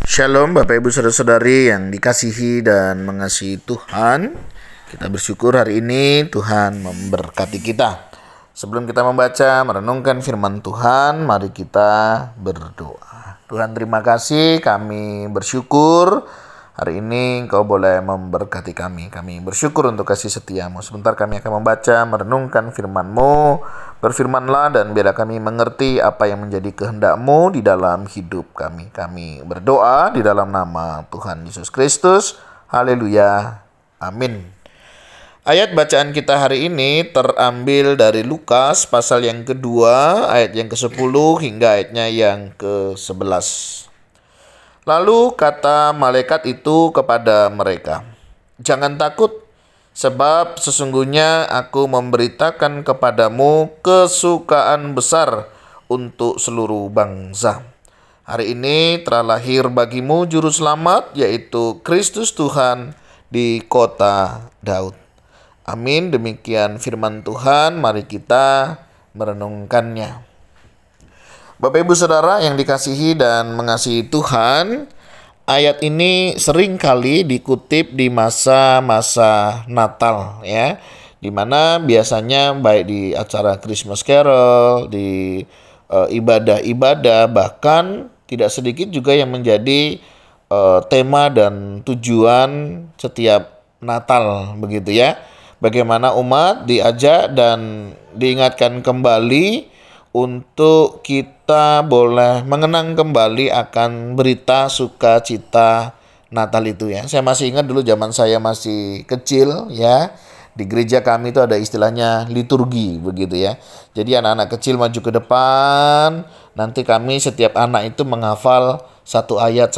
Shalom Bapak Ibu Saudara-saudari yang dikasihi dan mengasihi Tuhan. Kita bersyukur hari ini Tuhan memberkati kita. Sebelum kita membaca, merenungkan firman Tuhan, mari kita berdoa. Tuhan, terima kasih, kami bersyukur hari ini Engkau boleh memberkati kami. Kami bersyukur untuk kasih setiamu. Sebentar kami akan membaca, merenungkan firman-Mu. Berfirmanlah dan biarlah kami mengerti apa yang menjadi kehendak-Mu di dalam hidup kami. Kami berdoa di dalam nama Tuhan Yesus Kristus. Haleluya. Amin. Ayat bacaan kita hari ini terambil dari Lukas pasal yang kedua, ayat yang ke-10 hingga ayatnya yang ke-11. Lalu kata malaikat itu kepada mereka, "Jangan takut, sebab sesungguhnya aku memberitakan kepadamu kesukaan besar untuk seluruh bangsa. Hari ini telah lahir bagimu juru selamat, yaitu Kristus Tuhan di kota Daud." Amin. Demikian firman Tuhan, mari kita merenungkannya. Bapak Ibu Saudara yang dikasihi dan mengasihi Tuhan, ayat ini sering kali dikutip di masa-masa Natal ya, di mana biasanya baik di acara Christmas Carol, di ibadah-ibadah, bahkan tidak sedikit juga yang menjadi tema dan tujuan setiap Natal begitu ya. Bagaimana umat diajak dan diingatkan kembali untuk kita boleh mengenang kembali akan berita sukacita Natal itu ya. Saya masih ingat dulu zaman saya masih kecil ya, di gereja kami itu ada istilahnya liturgi begitu ya. Jadi anak-anak kecil maju ke depan, nanti kami setiap anak itu menghafal satu ayat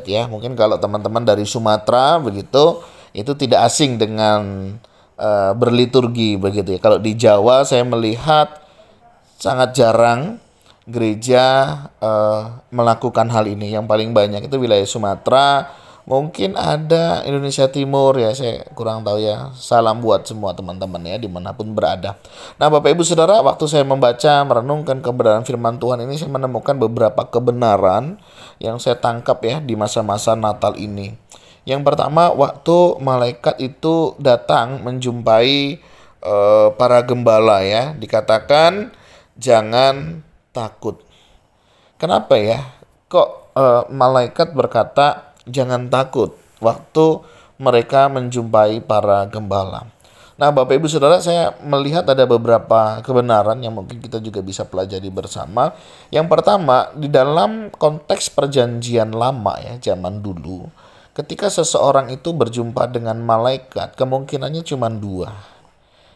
ya. Mungkin kalau teman-teman dari Sumatera begitu, itu tidak asing dengan berliturgi begitu ya. Kalau di Jawa saya melihat sangat jarang gereja melakukan hal ini. Yang paling banyak itu wilayah Sumatera, mungkin ada Indonesia Timur ya, saya kurang tahu ya. Salam buat semua teman-teman ya dimanapun berada. Nah Bapak Ibu Saudara, waktu saya membaca merenungkan kebenaran firman Tuhan ini, saya menemukan beberapa kebenaran yang saya tangkap ya di masa-masa Natal ini. Yang pertama, waktu malaikat itu datang menjumpai para gembala ya, dikatakan jangan takut. Kenapa ya? Kok malaikat berkata jangan takut waktu mereka menjumpai para gembala? Nah Bapak Ibu Saudara, saya melihat ada beberapa kebenaran yang mungkin kita juga bisa pelajari bersama. Yang pertama, di dalam konteks perjanjian lama ya, zaman dulu, ketika seseorang itu berjumpa dengan malaikat, kemungkinannya cuma dua.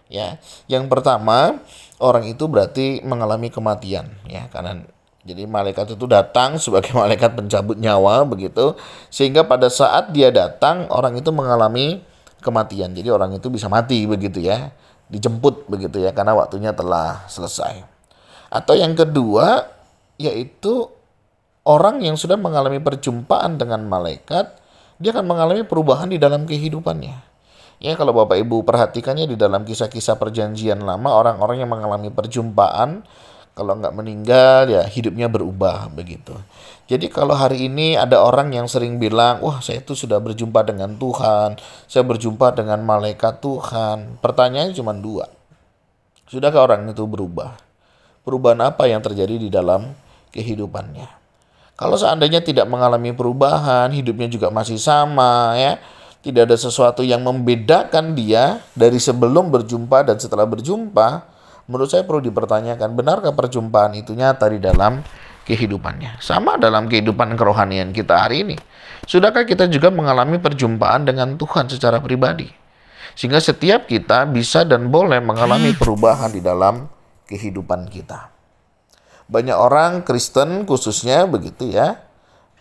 Ya, yang pertama, orang itu berarti mengalami kematian ya, karena jadi malaikat itu datang sebagai malaikat pencabut nyawa begitu, sehingga pada saat dia datang orang itu mengalami kematian. Jadi orang itu bisa mati begitu ya, dijemput begitu ya, karena waktunya telah selesai. Atau yang kedua, yaitu orang yang sudah mengalami perjumpaan dengan malaikat, dia akan mengalami perubahan di dalam kehidupannya. Ya, kalau Bapak Ibu perhatikannya di dalam kisah-kisah perjanjian lama, orang-orang yang mengalami perjumpaan, kalau nggak meninggal ya hidupnya berubah begitu. Jadi kalau hari ini ada orang yang sering bilang, wah saya itu sudah berjumpa dengan Tuhan, saya berjumpa dengan malaikat Tuhan. Pertanyaannya cuma dua. Sudahkah orang itu berubah? Perubahan apa yang terjadi di dalam kehidupannya? Kalau seandainya tidak mengalami perubahan, hidupnya juga masih sama ya, tidak ada sesuatu yang membedakan dia dari sebelum berjumpa dan setelah berjumpa, menurut saya perlu dipertanyakan, benarkah perjumpaan itu nyata di dalam kehidupannya? Sama dalam kehidupan kerohanian kita hari ini. Sudahkah kita juga mengalami perjumpaan dengan Tuhan secara pribadi? Sehingga setiap kita bisa dan boleh mengalami perubahan di dalam kehidupan kita. Banyak orang Kristen khususnya begitu ya,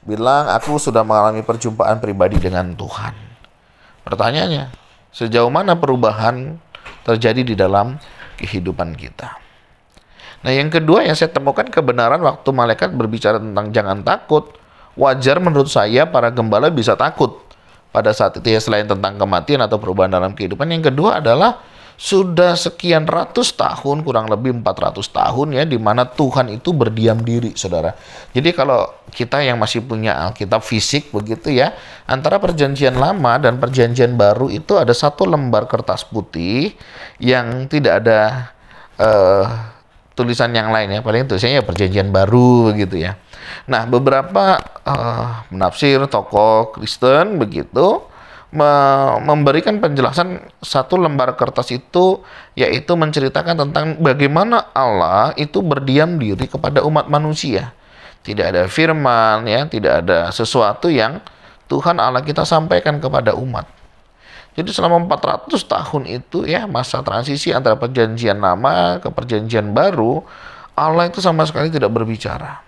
bilang aku sudah mengalami perjumpaan pribadi dengan Tuhan. Pertanyaannya, sejauh mana perubahan terjadi di dalam kehidupan kita? Nah yang kedua yang saya temukan kebenaran waktu malaikat berbicara tentang jangan takut. Wajar menurut saya para gembala bisa takut pada saat itu ya, selain tentang kematian atau perubahan dalam kehidupan. Yang kedua adalah Sudah sekian ratus tahun, kurang lebih 400 tahun ya, di mana Tuhan itu berdiam diri, saudara. Jadi kalau kita yang masih punya Alkitab fisik begitu ya, antara perjanjian lama dan perjanjian baru itu ada satu lembar kertas putih yang tidak ada tulisan yang lain ya, paling tulisannya ya perjanjian baru begitu ya. Nah, beberapa penafsir tokoh Kristen begitu memberikan penjelasan satu lembar kertas itu, yaitu menceritakan tentang bagaimana Allah itu berdiam diri kepada umat manusia. Tidak ada firman ya, tidak ada sesuatu yang Tuhan Allah kita sampaikan kepada umat. Jadi selama 400 tahun itu ya, masa transisi antara perjanjian lama ke perjanjian baru, Allah itu sama sekali tidak berbicara.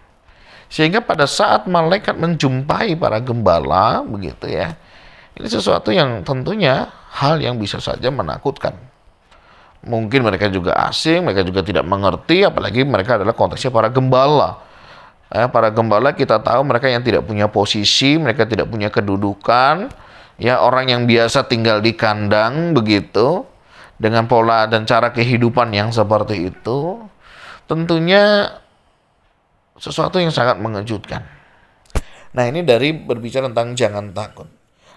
Sehingga pada saat malaikat menjumpai para gembala begitu ya, ini sesuatu yang tentunya hal yang bisa saja menakutkan. Mungkin mereka juga asing, mereka juga tidak mengerti, apalagi mereka adalah konteksnya para gembala. Para gembala kita tahu mereka yang tidak punya posisi, mereka tidak punya kedudukan. Ya, orang yang biasa tinggal di kandang begitu, dengan pola dan cara kehidupan yang seperti itu, tentunya sesuatu yang sangat mengejutkan. Nah, ini dari berbicara tentang jangan takut.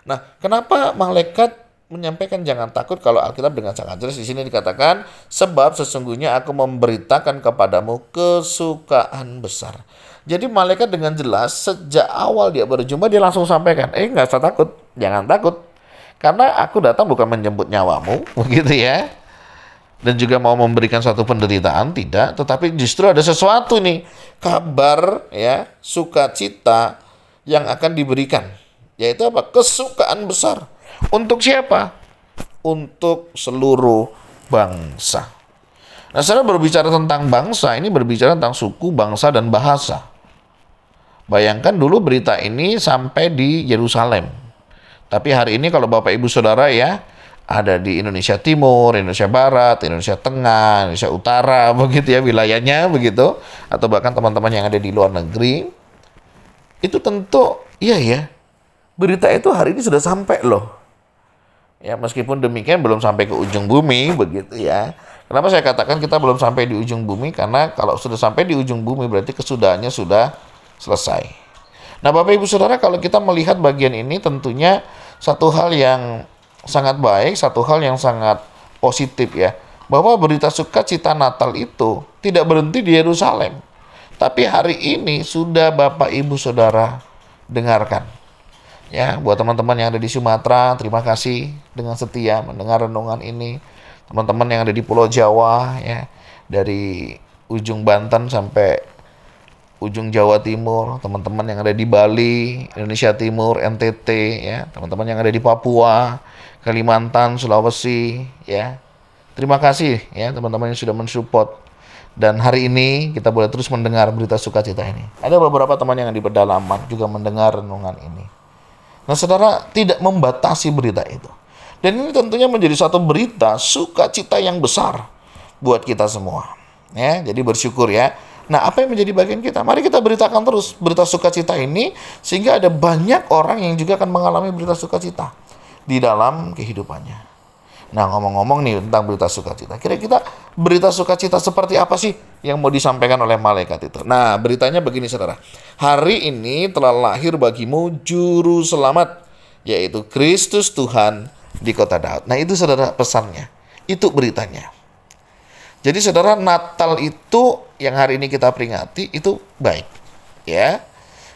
Nah, kenapa malaikat menyampaikan jangan takut kalau Alkitab dengan sangat jelas di sini dikatakan, sebab sesungguhnya aku memberitakan kepadamu kesukaan besar. Jadi malaikat dengan jelas sejak awal dia berjumpa dia langsung sampaikan, nggak usah takut, jangan takut. Karena aku datang bukan menjemput nyawamu, begitu ya. Dan juga mau memberikan suatu penderitaan, tidak. Tetapi justru ada sesuatu nih, kabar ya, sukacita yang akan diberikan. Yaitu apa? Kesukaan besar. Untuk siapa? Untuk seluruh bangsa. Nah, saya berbicara tentang bangsa, ini berbicara tentang suku, bangsa, dan bahasa. Bayangkan dulu berita ini sampai di Yerusalem. Tapi hari ini kalau Bapak Ibu Saudara ya, ada di Indonesia Timur, Indonesia Barat, Indonesia Tengah, Indonesia Utara, begitu ya wilayahnya, begitu. Atau bahkan teman-teman yang ada di luar negeri. Itu tentu, iya ya, berita itu hari ini sudah sampai loh. Ya, meskipun demikian belum sampai ke ujung bumi begitu ya. Kenapa saya katakan kita belum sampai di ujung bumi? Karena kalau sudah sampai di ujung bumi berarti kesudahannya sudah selesai. Nah, Bapak Ibu Saudara, kalau kita melihat bagian ini tentunya satu hal yang sangat baik, satu hal yang sangat positif ya. Bahwa berita sukacita Natal itu tidak berhenti di Yerusalem. Tapi hari ini sudah Bapak Ibu Saudara dengarkan. Ya, buat teman-teman yang ada di Sumatera, terima kasih dengan setia mendengar renungan ini. Teman-teman yang ada di Pulau Jawa, ya, dari ujung Banten sampai ujung Jawa Timur, teman-teman yang ada di Bali, Indonesia Timur, NTT, ya, teman-teman yang ada di Papua, Kalimantan, Sulawesi, ya. Terima kasih, ya, teman-teman yang sudah mensupport. Dan hari ini kita boleh terus mendengar berita sukacita ini. Ada beberapa teman yang di pedalaman juga mendengar renungan ini. Nah, saudara, tidak membatasi berita itu. Dan ini tentunya menjadi satu berita sukacita yang besar buat kita semua. Ya, jadi bersyukur ya. Nah, apa yang menjadi bagian kita? Mari kita beritakan terus berita sukacita ini, sehingga ada banyak orang yang juga akan mengalami berita sukacita di dalam kehidupannya. Nah, ngomong-ngomong nih tentang berita sukacita. Kira-kira berita sukacita seperti apa sih yang mau disampaikan oleh malaikat itu? Nah, beritanya begini, saudara. Hari ini telah lahir bagimu juru selamat, yaitu Kristus Tuhan di kota Daud. Nah, itu saudara pesannya. Itu beritanya. Jadi saudara, Natal itu yang hari ini kita peringati itu baik. Ya,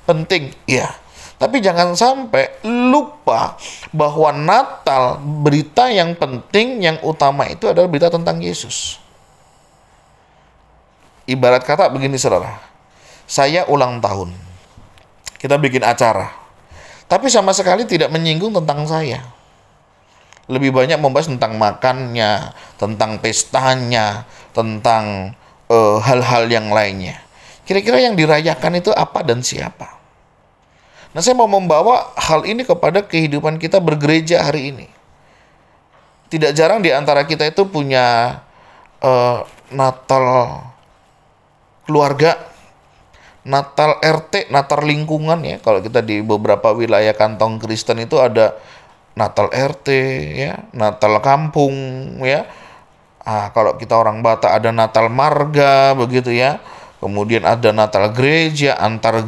penting. Ya. Tapi jangan sampai lupa bahwa Natal, berita yang penting, yang utama itu adalah berita tentang Yesus. Ibarat kata begini, saudara. Saya ulang tahun. Kita bikin acara. Tapi sama sekali tidak menyinggung tentang saya. Lebih banyak membahas tentang makannya, tentang pestanya, tentang hal-hal yang lainnya. Kira-kira yang dirayakan itu apa dan siapa? Nah, saya mau membawa hal ini kepada kehidupan kita bergereja hari ini. Tidak jarang di antara kita itu punya Natal keluarga, Natal RT, Natal lingkungan ya. Kalau kita di beberapa wilayah kantong Kristen itu ada Natal RT ya, Natal kampung ya, Kalau kita orang Batak ada Natal marga begitu ya. Kemudian ada Natal gereja, antar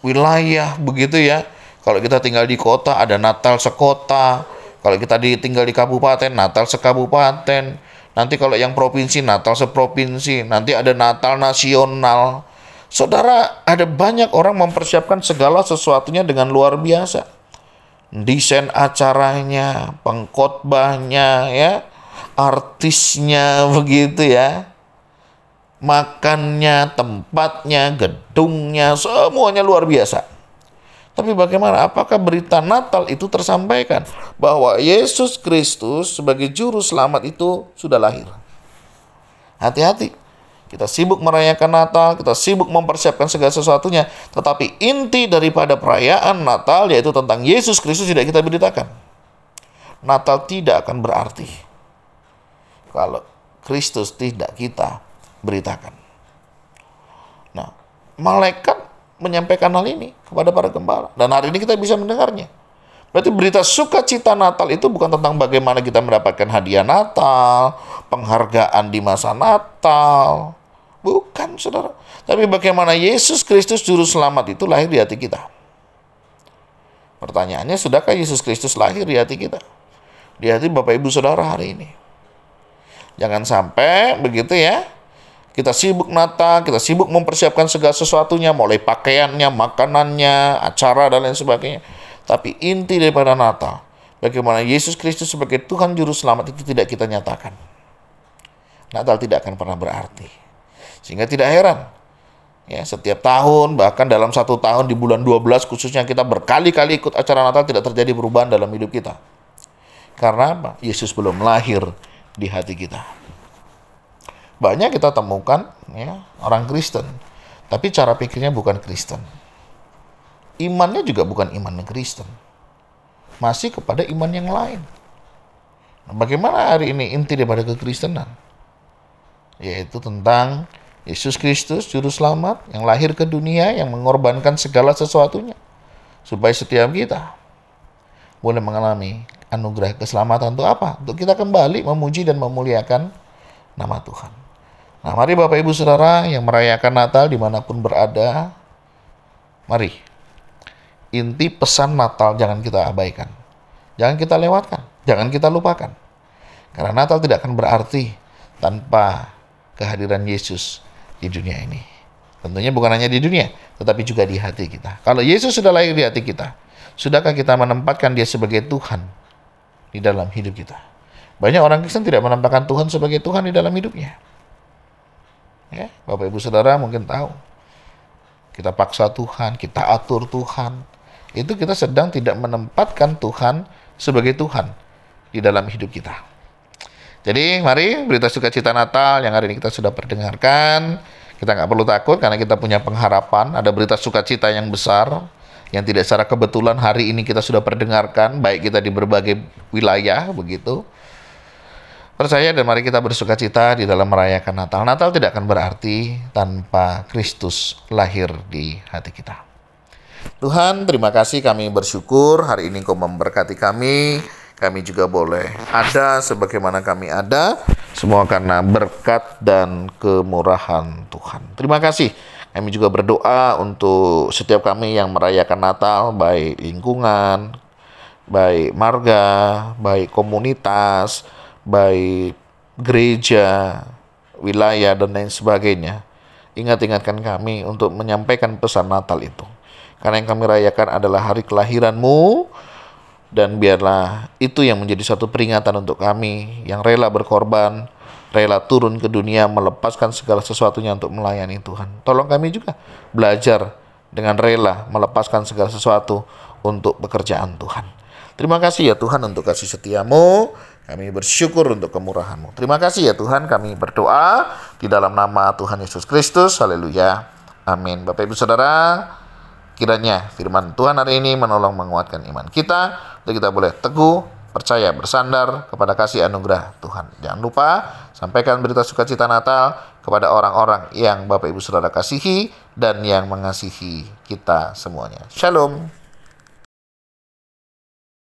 wilayah begitu ya. Kalau kita tinggal di kota ada Natal sekota. Kalau kita tinggal di kabupaten, Natal sekabupaten. Nanti kalau yang provinsi, Natal seprovinsi. Nanti ada Natal nasional. Saudara, ada banyak orang mempersiapkan segala sesuatunya dengan luar biasa. Desain acaranya, pengkhotbahnya ya, artisnya begitu ya. Makannya, tempatnya, gedungnya, semuanya luar biasa. Tapi bagaimana? Apakah berita Natal itu tersampaikan bahwa Yesus Kristus sebagai juru selamat itu sudah lahir? Hati-hati. Kita sibuk merayakan Natal, kita sibuk mempersiapkan segala sesuatunya, tetapi inti daripada perayaan Natal yaitu tentang Yesus Kristus tidak kita beritakan. Natal tidak akan berarti kalau Kristus tidak kita beritakan. Nah, malaikat menyampaikan hal ini kepada para gembala, dan hari ini kita bisa mendengarnya. Berarti berita sukacita Natal itu bukan tentang bagaimana kita mendapatkan hadiah Natal, penghargaan di masa Natal. Bukan, saudara. Tapi bagaimana Yesus Kristus Juru Selamat itu lahir di hati kita. Pertanyaannya, sudahkah Yesus Kristus lahir di hati kita? Di hati Bapak Ibu Saudara hari ini. Jangan sampai begitu ya. Kita sibuk Natal, kita sibuk mempersiapkan segala sesuatunya, mulai pakaiannya, makanannya, acara, dan lain sebagainya. Tapi inti daripada Natal, bagaimana Yesus Kristus sebagai Tuhan Juru Selamat itu tidak kita nyatakan. Natal tidak akan pernah berarti. Sehingga tidak heran, ya, setiap tahun, bahkan dalam satu tahun di bulan 12 khususnya kita berkali-kali ikut acara Natal tidak terjadi perubahan dalam hidup kita. Karena apa? Yesus belum lahir di hati kita. Banyak kita temukan ya, orang Kristen, tapi cara pikirnya bukan Kristen. Imannya juga bukan iman Kristen. Masih kepada iman yang lain. Nah, bagaimana hari ini inti daripada kekristenan? Yaitu tentang Yesus Kristus Juru Selamat yang lahir ke dunia, yang mengorbankan segala sesuatunya supaya setiap kita boleh mengalami anugerah keselamatan. Untuk apa? Untuk kita kembali memuji dan memuliakan nama Tuhan. Nah, mari Bapak Ibu Saudara yang merayakan Natal dimanapun berada, mari inti pesan Natal jangan kita abaikan, jangan kita lewatkan, jangan kita lupakan. Karena Natal tidak akan berarti tanpa kehadiran Yesus di dunia ini. Tentunya bukan hanya di dunia, tetapi juga di hati kita. Kalau Yesus sudah lahir di hati kita, sudahkah kita menempatkan Dia sebagai Tuhan di dalam hidup kita? Banyak orang Kristen tidak menempatkan Tuhan sebagai Tuhan di dalam hidupnya. Ya, Bapak Ibu Saudara mungkin tahu. Kita paksa Tuhan, kita atur Tuhan. Itu kita sedang tidak menempatkan Tuhan sebagai Tuhan di dalam hidup kita. Jadi mari berita sukacita Natal yang hari ini kita sudah perdengarkan. Kita nggak perlu takut karena kita punya pengharapan. Ada berita sukacita yang besar yang tidak secara kebetulan hari ini kita sudah perdengarkan. Baik kita di berbagai wilayah begitu. Percaya dan mari kita bersukacita di dalam merayakan Natal. Natal tidak akan berarti tanpa Kristus lahir di hati kita. Tuhan, terima kasih, kami bersyukur hari ini Kau memberkati kami. Kami juga boleh ada sebagaimana kami ada, semua karena berkat dan kemurahan Tuhan. Terima kasih. Kami juga berdoa untuk setiap kami yang merayakan Natal, baik lingkungan, baik marga, baik komunitas, baik gereja, wilayah, dan lain sebagainya. Ingatkan kami untuk menyampaikan pesan Natal itu. Karena yang kami rayakan adalah hari kelahiran-Mu, dan biarlah itu yang menjadi satu peringatan untuk kami yang rela berkorban, rela turun ke dunia, melepaskan segala sesuatunya untuk melayani Tuhan. Tolong kami juga belajar dengan rela melepaskan segala sesuatu untuk pekerjaan Tuhan. Terima kasih ya Tuhan untuk kasih setia-Mu. Kami bersyukur untuk kemurahan-Mu. Terima kasih ya Tuhan, kami berdoa di dalam nama Tuhan Yesus Kristus. Haleluya. Amin. Bapak Ibu Saudara, kiranya firman Tuhan hari ini menolong menguatkan iman kita, untuk kita boleh teguh, percaya, bersandar kepada kasih anugerah Tuhan. Jangan lupa, sampaikan berita sukacita Natal kepada orang-orang yang Bapak Ibu Saudara kasihi dan yang mengasihi kita semuanya. Shalom.